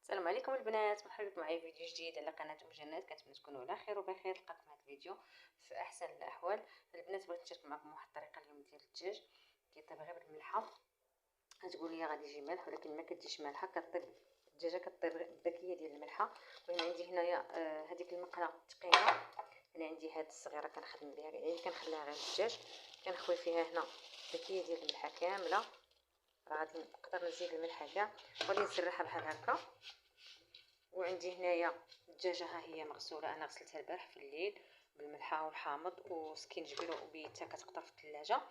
السلام عليكم البنات، مرحبا بكم معايا فيديو جديد على قناه ام جنات. كنتمنى تكونوا على خير وبخير. لقاكم هذا الفيديو في احسن الاحوال. البنات بغيت نشارك معكم واحد الطريقه اليوم ديال الدجاج كيطيب غير بالملحه. غتقول لي غادي يجي مالح، ولكن ما كتجيش مالحه، كطيب الدجاجه كطيب بالذكيه ديال الملحه. المهم عندي هنايا هذيك المقله الثقيله. انا عندي هاد الصغيره كنخدم بها، يعني كنخليها غير الدجاج. كنخوي فيها هنا الذكيه ديال الملحه كامله. غادي نقدر نزيد الملح كاع، غادي نسرحها بحال هكا. وعندي هنايا الدجاجه ها هي مغسوله، انا غسلتها البارح في الليل بالملحه والحامض وسكينجبير وبيتها كتقطر في الثلاجه.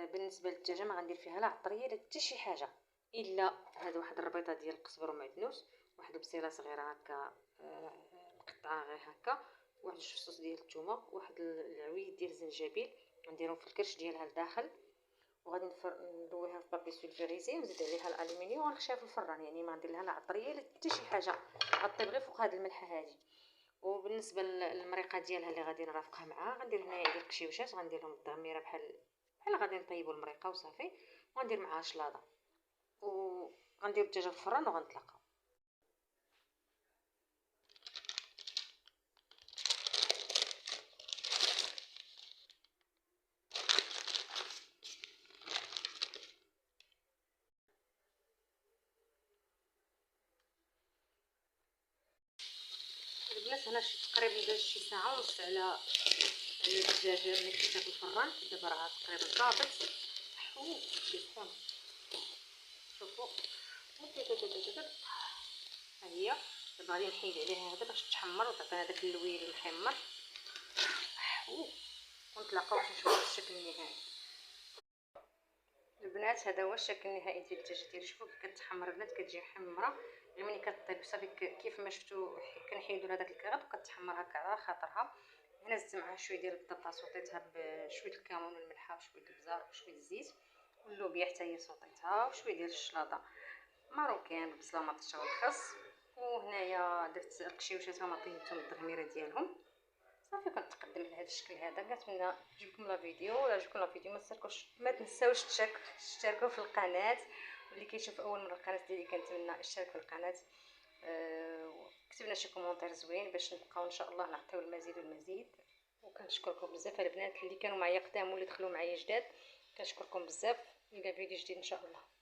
بالنسبه للدجاجه ما غندير فيها لا عطريه لا حتى شي حاجه، الا هاد واحد الربيطه ديال القزبر ومعدنوس، واحد البصيله صغيره هكا مقطعه غير هكا، واحد جوج فصوص ديال الثومه، واحد العويد ديال الزنجبيل غنديرهم في الكرش ديالها لداخل. وغادي ندويها في بابي سولفيريزي ونزيد عليها الالومنيوم ونخشيها في الفران، يعني ما ندير لها لا عطريه لا حتى شي حاجه، غطيب غير فوق هاد الملحه هادي. وبالنسبه للمريقه ديالها اللي غادي نرافقها معاها، غندير هنايا عندي القشيوشات، غنديرهم الضميره بحال غادي نطيبوا المريقه وصافي. وغندير معاها شلاضه، وغندير الدجاجه في الفران وغنطلقها. البنات هنا تقريبا داز شي ساعه ونص على الدجاجه اللي كنتها في الفران. دابا راه تقريبا طابت. حو سخون، شوفوا ها هي. دابا غادي نحيد عليها هذا باش تحمر وتعطينا داك اللويل المحمر. ونتلاقاو باش نشوفوا الشكل النهائي. البنات هذا هو الشكل النهائي ديال الدجاجه ديالي. شوفوا كي كتحمر البنات كتجي محمره، غير ملي كطيب صافي كيف ما شفتوا كنحيدوا لها داك الكراد وكتحمر هكا على خاطرها. هنا زدت معها شويه ديال البطاطا، صوطيتها بشويه الكمون والملحه وشويه البزار وشويه الزيت واللوبيا حتى هي صوطيتها، وشويه ديال الشلاضه ماروكان بالبصله والمطيشه والخس. وهنايا درت القشيوشات وطماطم التغميره ديالهم. صافي كنتقدم بهذا الشكل هذا. كنتمنى يعجبكم لا فيديو. ولا عجبكم لا فيديو ما تنساوش تشتركوا في القناه. واللي كيشوف اول مره القناه ديالي كنتمنى اشترك في القناه. كتب لنا شي كومونتير زوين باش نبقاو ان شاء الله نعطيو المزيد والمزيد. وكنشكركم بزاف البنات اللي كانوا معايا قدام واللي دخلوا معايا جداد. كنشكركم بزاف. الى فيديو جديد ان شاء الله.